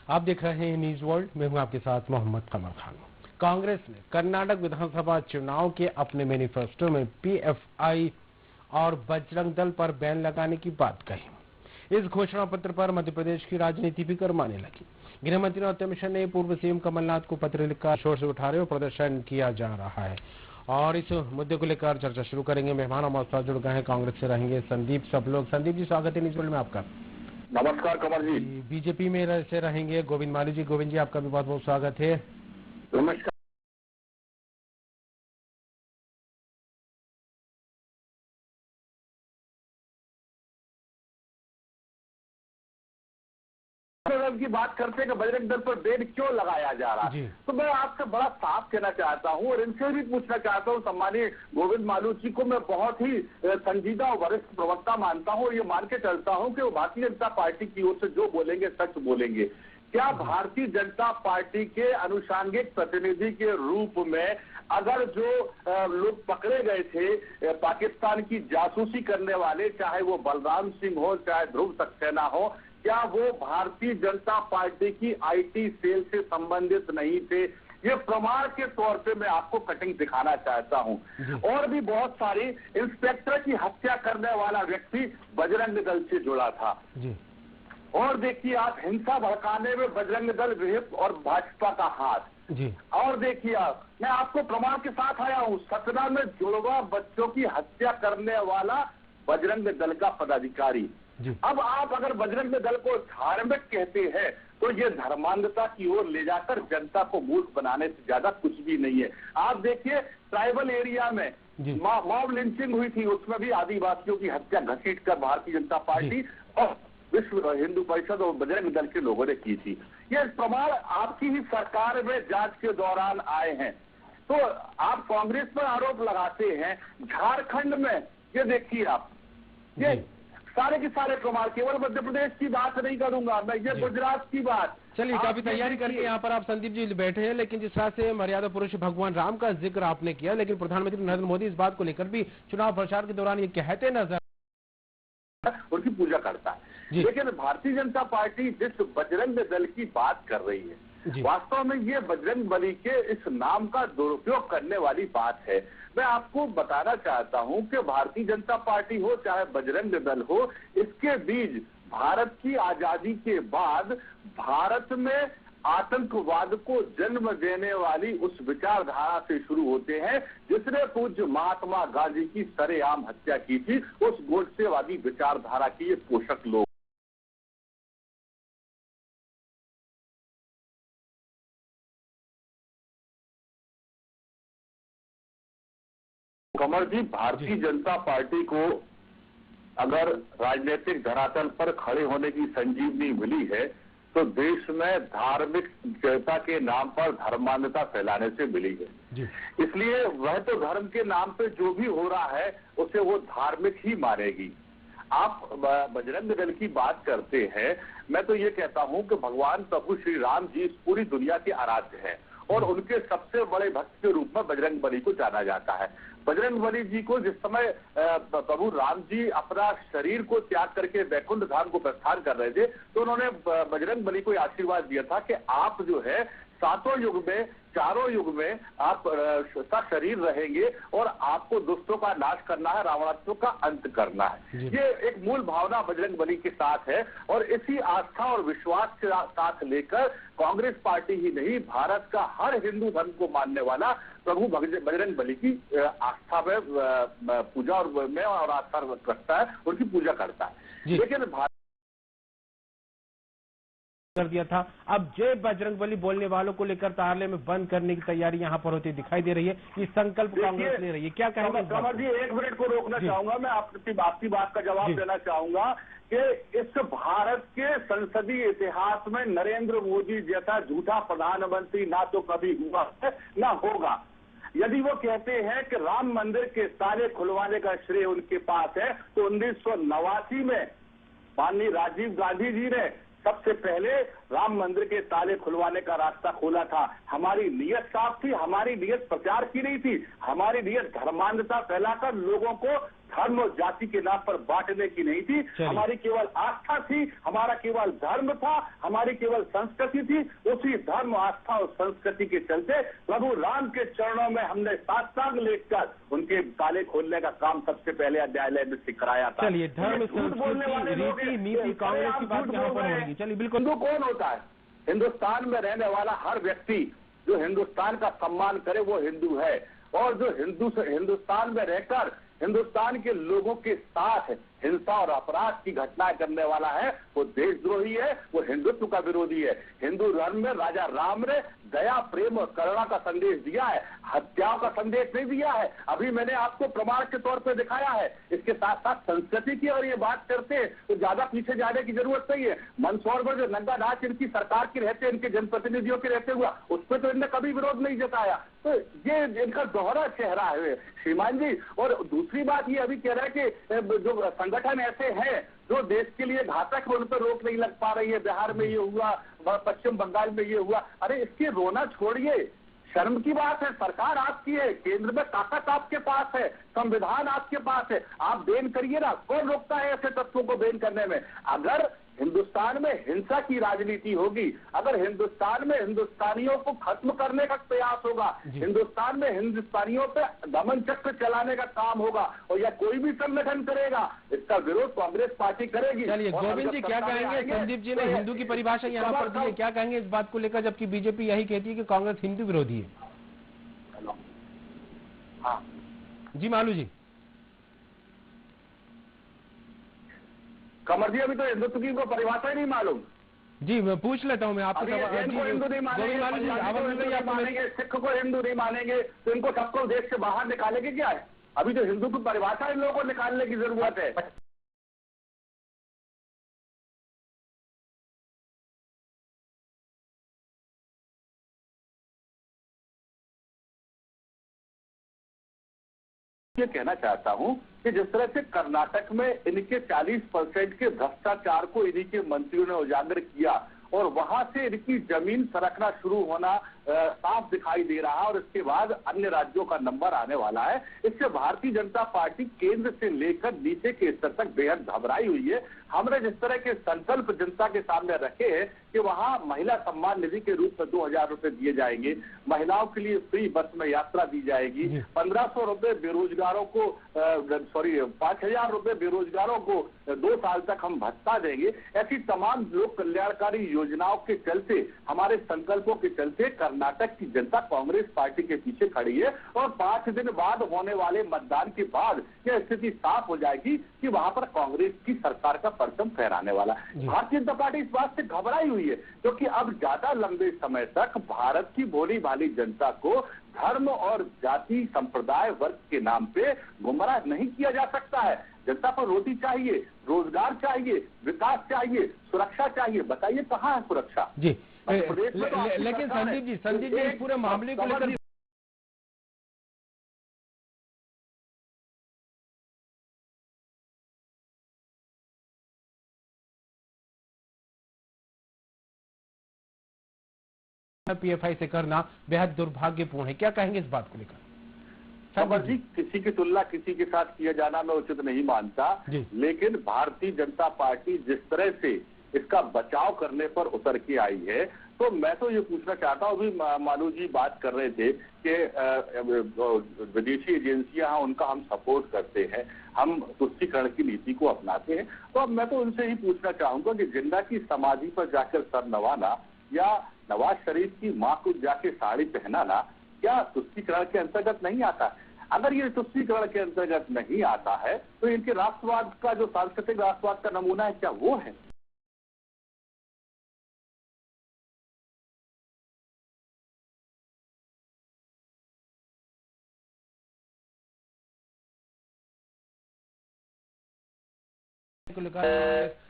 आप देख रहे हैं न्यूज वर्ल्ड। मैं हूं आपके साथ मोहम्मद कमर खान। कांग्रेस ने कर्नाटक विधानसभा चुनाव के अपने मैनिफेस्टो में पीएफआई और बजरंग दल पर बैन लगाने की बात कही। इस घोषणा पत्र पर मध्य प्रदेश की राजनीति भी गरमाने लगी। गृह मंत्री नरोत्तम मिश्रा ने पूर्व सीएम कमलनाथ को पत्र लिखकर शोर से उठा रहे और प्रदर्शन किया जा रहा है और इस मुद्दे को लेकर चर्चा शुरू करेंगे। मेहमान हमारे साथ जुड़ गए हैं, कांग्रेस से रहेंगे संदीप सब लोग। संदीप जी, स्वागत है न्यूज वर्ल्ड में आपका। नमस्कार कमल जी। बीजेपी में से रहेंगे गोविंद माली जी। गोविंद जी, आपका भी बहुत बहुत स्वागत है। नमस्कार। की बात करते हैं कि बजरंग दल पर बैन क्यों लगाया जा रहा है, तो मैं आपसे बड़ा साफ कहना चाहता हूं और इनसे भी पूछना चाहता हूं। सम्मानीय गोविंद मालू जी को मैं बहुत ही संजीदा और वरिष्ठ प्रवक्ता मानता हूं और ये मान के चलता हूं कि वो भारतीय जनता पार्टी की ओर से जो बोलेंगे सच बोलेंगे। क्या भारतीय जनता पार्टी के अनुषांगिक प्रतिनिधि के रूप में अगर जो लोग पकड़े गए थे पाकिस्तान की जासूसी करने वाले, चाहे वो बलराम सिंह हो चाहे ध्रुव सक्सेना हो, क्या वो भारतीय जनता पार्टी की आईटी सेल से संबंधित नहीं थे? ये प्रमाण के तौर पे मैं आपको कटिंग दिखाना चाहता हूं। और भी बहुत सारी इंस्पेक्टर की हत्या करने वाला व्यक्ति बजरंग दल से जुड़ा था। और देखिए आप, हिंसा भड़काने में बजरंग दल विहिप और भाजपा का हाथ। और देखिए आप, मैं आपको प्रमाण के साथ आया हूं। सतना में जुड़वा बच्चों की हत्या करने वाला बजरंग दल का पदाधिकारी। अब आप अगर बजरंग दल को धार्मिक कहते हैं तो ये धर्मांधता की ओर ले जाकर जनता को मूर्ख बनाने से ज्यादा कुछ भी नहीं है। आप देखिए, ट्राइबल एरिया में मॉब लिंचिंग हुई थी, उसमें भी आदिवासियों की हत्या घसीट कर भारतीय जनता पार्टी और विश्व हिंदू परिषद और बजरंग दल के लोगों ने की थी। ये प्रमाण आपकी ही सरकार में जांच के दौरान आए हैं। तो आप कांग्रेस पर आरोप लगाते हैं। झारखंड में ये देखिए आप, ये सारे के सारे प्रमाण, केवल मध्य प्रदेश की बात नहीं करूंगा मैं, ये गुजरात की बात। चलिए, काफी तैयारी करके यहाँ पर आप संदीप जी बैठे हैं, लेकिन जिस तरह से मर्यादा पुरुष भगवान राम का जिक्र आपने किया, लेकिन प्रधानमंत्री नरेंद्र मोदी इस बात को लेकर भी चुनाव प्रचार के दौरान ये कहते नजर, उनकी पूजा करता है। लेकिन भारतीय जनता पार्टी जिस बजरंग दल की बात कर रही है, वास्तव में ये बजरंग बली के इस नाम का दुरुपयोग करने वाली बात है। मैं आपको बताना चाहता हूं कि भारतीय जनता पार्टी हो चाहे बजरंग दल हो, इसके बीज भारत की आजादी के बाद भारत में आतंकवाद को जन्म देने वाली उस विचारधारा से शुरू होते हैं जिसने पूज्य महात्मा गांधी की सरेआम हत्या की थी। उस गोडसेवादी विचारधारा के ये पोषक लोग। कमर जी, भारतीय जनता पार्टी को अगर राजनीतिक धरातल पर खड़े होने की संजीवनी मिली है तो देश में धार्मिकता के नाम पर धर्मांधता फैलाने से मिली है। इसलिए वह तो धर्म के नाम पे जो भी हो रहा है उसे वो धार्मिक ही मानेगी। आप बजरंग दल की बात करते हैं, मैं तो ये कहता हूं कि भगवान प्रभु श्री राम जी इस पूरी दुनिया के आराध्य हैं और उनके सबसे बड़े भक्त के रूप में बजरंग बली को जाना जाता है। बजरंग बली जी को जिस समय प्रभु राम जी अपना शरीर को त्याग करके वैकुंठ धाम को प्रस्थान कर रहे थे तो उन्होंने बजरंग बली को आशीर्वाद दिया था कि आप जो है सातों युग में, चारों युग में आप शरीर रहेंगे और आपको दुष्टों का नाश करना है, रावणात्व का अंत करना है। ये एक मूल भावना बजरंग बली के साथ है और इसी आस्था और विश्वास के साथ लेकर कांग्रेस पार्टी ही नहीं, भारत का हर हिंदू धर्म को मानने वाला प्रभु बजरंग बली की आस्था में पूजा और आस्था रखता है, उनकी पूजा करता है। लेकिन कर दिया था, अब जय बजरंग बली बोलने वालों को लेकर तारले में बंद करने की तैयारी यहाँ पर होती दिखाई दे रही है। ये संकल्प कांग्रेस ले रही है, क्या कहेंगे? कमल जी, एक मिनट को रोकना चाहूंगा। मैं आपकी बात का जवाब देना चाहूंगा कि इस भारत के संसदीय इतिहास में नरेंद्र मोदी जैसा झूठा प्रधानमंत्री ना तो कभी हुआ है ना होगा। यदि वो कहते हैं कि राम मंदिर के ताले खुलवाने का श्रेय उनके पास है तो 1989 में माननीय राजीव गांधी जी ने सबसे पहले राम मंदिर के ताले खुलवाने का रास्ता खोला था। हमारी नीयत साफ थी, हमारी नीयत प्रचार की नहीं थी, हमारी नीयत धर्मांधता फैलाकर लोगों को धर्म और जाति के नाम पर बांटने की नहीं थी। हमारी केवल आस्था थी, हमारा केवल धर्म था, हमारी केवल संस्कृति थी। उसी धर्म, आस्था और संस्कृति के चलते प्रभु राम के चरणों में हमने साष्टांग लेटकर उनके ताले खोलने का काम सबसे पहले न्यायालय में से कराया था। चलिए, धर्म, संस्कृति, रीति, नीति, कांग्रेस की बात यहाँ पर होगी। चलिए, बिल्कुल। हिंदू कौन होता है? हिंदुस्तान में रहने वाला हर व्यक्ति जो हिंदुस्तान का सम्मान करे वो हिंदू है। और जो हिंदुस्तान में रहकर हिंदुस्तान के लोगों के साथ हिंसा और अपराध की घटनाएं करने वाला है वो देशद्रोही है, वो हिंदुत्व का विरोधी है। हिंदू धर्म में राजा राम ने दया, प्रेम और करुणा का संदेश दिया है, हत्याओं का संदेश नहीं दिया है। अभी मैंने आपको प्रमाण के तौर पर दिखाया है। इसके साथ साथ संस्कृति की अगर ये बात करते हैं तो ज्यादा पीछे जाने की जरूरत नहीं है। मंदसौर में जो नंगा नाच इनकी सरकार की रहते, इनके जनप्रतिनिधियों के रहते हुआ, उस पर तो इनने कभी विरोध नहीं जताया। तो ये इनका दोहरा चेहरा है श्रीमान जी। और दूसरी बात ये अभी कह रहा है कि जो संगठन ऐसे हैं जो देश के लिए घातक है, उन पर रोक नहीं लग पा रही है। बिहार में ये हुआ, पश्चिम बंगाल में ये हुआ। अरे इसके रोना छोड़िए, शर्म की बात है। सरकार आपकी है, केंद्र में ताकत आपके पास है, संविधान आपके पास है, आप बैन करिए ना। कौन रोकता है ऐसे तत्वों को बैन करने में? अगर हिंदुस्तान में हिंसा की राजनीति होगी, अगर हिंदुस्तान में हिंदुस्तानियों को खत्म करने का प्रयास होगा, हिंदुस्तान में हिंदुस्तानियों पे दमन चक्र चलाने का काम होगा और या कोई भी संगठन करेगा, इसका विरोध कांग्रेस पार्टी करेगी। चलिए, गोविंद जी क्या कहेंगे? संदीप जी ने हिंदू की परिभाषा यहाँ पर दी है, क्या कहेंगे इस बात को लेकर, जबकि बीजेपी यही कहती है कि कांग्रेस हिंदू विरोधी है? हाँ जी मालू जी। कमर जी, अभी तो हिंदुत्व की परिभाषा ही नहीं मालूम। जी, मैं पूछ लेता हूँ मैं आपसे। हिंदू नहीं मानेंगे, सिख को हिंदू नहीं मानेंगे तो इनको सबको देश से बाहर निकालेंगे क्या है? अभी तो हिंदू की परिभाषा इन लोगों को निकालने की जरूरत है। ये कहना चाहता हूं कि जिस तरह से कर्नाटक में इनके 40% के भ्रष्टाचार को इन्हीं के मंत्रियों ने उजागर किया और वहां से इनकी जमीन सरकना शुरू होना साफ दिखाई दे रहा है और इसके बाद अन्य राज्यों का नंबर आने वाला है। इससे भारतीय जनता पार्टी केंद्र से लेकर नीचे के स्तर तक बेहद घबराई हुई है। हमने जिस तरह के संकल्प जनता के सामने रखे हैं कि वहां महिला सम्मान निधि के रूप में 2000 रुपए दिए जाएंगे, महिलाओं के लिए फ्री बस में यात्रा दी जाएगी, 1500 रुपए बेरोजगारों को 5000 रुपए बेरोजगारों को 2 साल तक हम भत्ता देंगे। ऐसी तमाम लोक कल्याणकारी योजनाओं के चलते, हमारे संकल्पों के चलते कर्नाटक की जनता कांग्रेस पार्टी के पीछे खड़ी है और 5 दिन बाद होने वाले मतदान के बाद यह स्थिति साफ हो जाएगी कि वहां पर कांग्रेस की सरकार का परचम फहराने वाला। भारतीय जनता पार्टी इस बात से घबराई हुई है क्योंकि अब ज्यादा लंबे समय तक भारत की भोली भाली जनता को धर्म और जाति, संप्रदाय, वर्ग के नाम पे गुमराह नहीं किया जा सकता है। जनता को रोटी चाहिए, रोजगार चाहिए, विकास चाहिए, सुरक्षा चाहिए। बताइए कहाँ है सुरक्षा? जी, लेकिन संदीप जी इस पूरे मामले को लेकर पीएफआई से करना बेहद दुर्भाग्यपूर्ण है, क्या कहेंगे इस बात को लेकर? जी, किसी की तुलना किसी के साथ किया जाना मैं उचित नहीं मानता, लेकिन भारतीय जनता पार्टी जिस तरह से इसका बचाव करने पर उतर के आई है, तो मैं तो ये पूछना चाहता हूँ, अभी मालू जी बात कर रहे थे कि विदेशी एजेंसियां हैं उनका हम सपोर्ट करते हैं, हम तुष्टीकरण की नीति को अपनाते हैं। तो अब मैं तो उनसे ही पूछना चाहूंगा कि जिन्ना की समाधि पर जाकर सर नवाना या नवाज शरीफ की मां को जाके साड़ी पहनाना क्या तुष्टीकरण के अंतर्गत नहीं आता? अगर ये तुष्टीकरण के अंतर्गत नहीं आता है तो इनके राष्ट्रवाद का जो सांस्कृतिक राष्ट्रवाद का नमूना है, क्या वो है?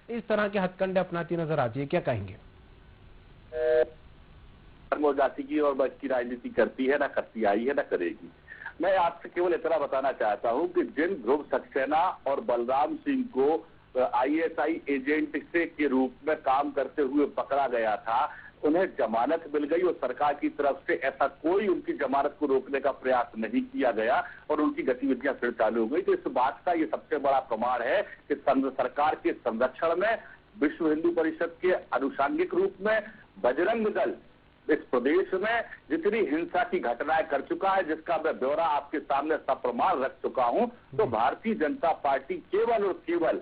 इस तरह के हथकंडे अपनाती नजर आती है, क्या कहेंगे? धर्म जाति की और बच की राजनीति करती है, ना करती आई है, ना करेगी। मैं आपसे केवल इतना बताना चाहता हूं कि जिन ध्रुव सक्सेना और बलराम सिंह को आईएसआई एजेंट से के रूप में काम करते हुए पकड़ा गया था, उन्हें जमानत मिल गई और सरकार की तरफ से ऐसा कोई उनकी जमानत को रोकने का प्रयास नहीं किया गया और उनकी गतिविधियां फिर चालू हो गई। तो इस बात का ये सबसे बड़ा प्रमाण है कि सरकार के संरक्षण में विश्व हिंदू परिषद के आनुषंगिक रूप में बजरंग दल इस प्रदेश में जितनी हिंसा की घटनाएं कर चुका है, जिसका मैं ब्यौरा आपके सामने सप्रमाण रख चुका हूं, तो भारतीय जनता पार्टी केवल और केवल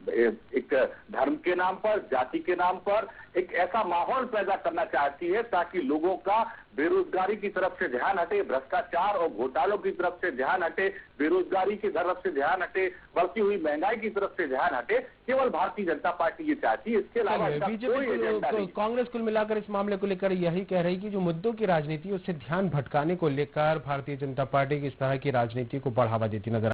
एक धर्म के नाम पर, जाति के नाम पर एक ऐसा माहौल पैदा करना चाहती है ताकि लोगों का बेरोजगारी की तरफ से ध्यान हटे, भ्रष्टाचार और घोटालों की तरफ से ध्यान हटे, बेरोजगारी की तरफ से ध्यान हटे, बढ़ती हुई महंगाई की तरफ से ध्यान हटे। केवल भारतीय जनता पार्टी ये चाहती है, इसके अलावा बीजेपी कांग्रेस कुल मिलाकर इस मामले को लेकर यही कह रही कि जो मुद्दों की राजनीति है उससे ध्यान भटकाने को लेकर भारतीय जनता पार्टी की इस तरह की राजनीति को बढ़ावा देती नजर।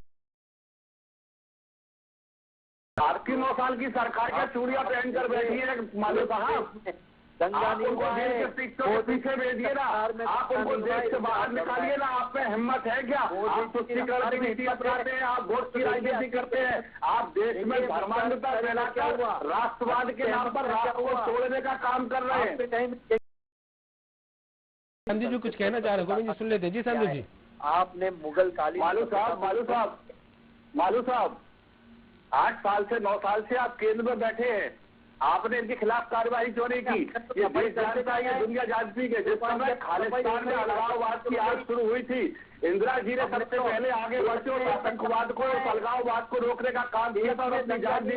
आपकी 9 साल की सरकार क्या चूड़ियां पहनकर बैठी है मालूम साहब? आप उनको देश के पीछे भेजिए ना, आप उनको देश से बाहर निकालिए ना। आप में हिम्मत है क्या? आप तुष्टिकरण की नीति अपनाते हैं, आप वोट की राजनीति करते हैं, आप देश में धर्मांधता फैलाकर राष्ट्रवाद के नाम पर राष्ट्र को तोड़ने का काम कर रहे हैं। संजय जी कुछ कहना चाह रहे हैं, गोविंद जी सुन लेते जी। संजय जी, आपने मुगल कालीन मालू साहब 8 साल से 9 साल से आप केंद्र में बैठे हैं, आपने इनके खिलाफ कार्रवाई क्यों नहीं की? ये देश जानता है, ये दुनिया जानती है। जिस समय खालिस्तान में अलगाववाद की आग शुरू हुई थी, इंदिरा जी ने सबसे पहले आगे बढ़ते और आतंकवाद को, अलगाववाद को रोकने का काम किया था और अपनी जान दी थी।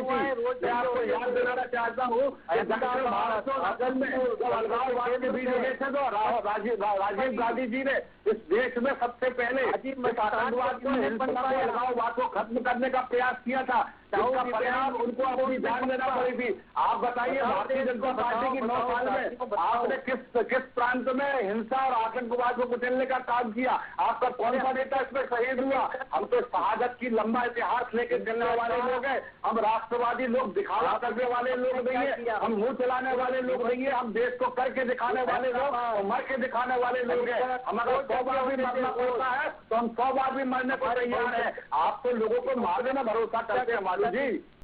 मैं आपको याद दिलाना चाहता हूँ दक्षिण भारत में जब अलगाववाद के बीच में थे तो राजीव गांधी जी ने इस देश में सबसे पहले आतंकवाद को, अलगाववाद को खत्म करने का प्रयास किया था, जिसका परिणाम उनको अपनी जान देना पड़ी थी। आप बताइए भारतीय जनता पार्टी की 9 साल में आपने किस प्रांत में हिंसा और आतंकवाद को कुचलने का काम किया? आपका कौन सा नेता इसमें शहीद हुआ? हम तो शहादत की लंबा इतिहास लेकर चलने वाले लोग हैं। हम राष्ट्रवादी लोग, दिखावा करने वाले लोग नहीं है, हम मुंह चलाने वाले लोग नहीं है, हम देश को करके दिखाने वाले लोग और मर के दिखाने वाले लोग हैं। हम अगर 100 बार भी मरना पड़ता है तो हम 100 बार भी मरने को तैयार है। आप तो लोगों को मारने में भरोसा करते हैं मालू जी।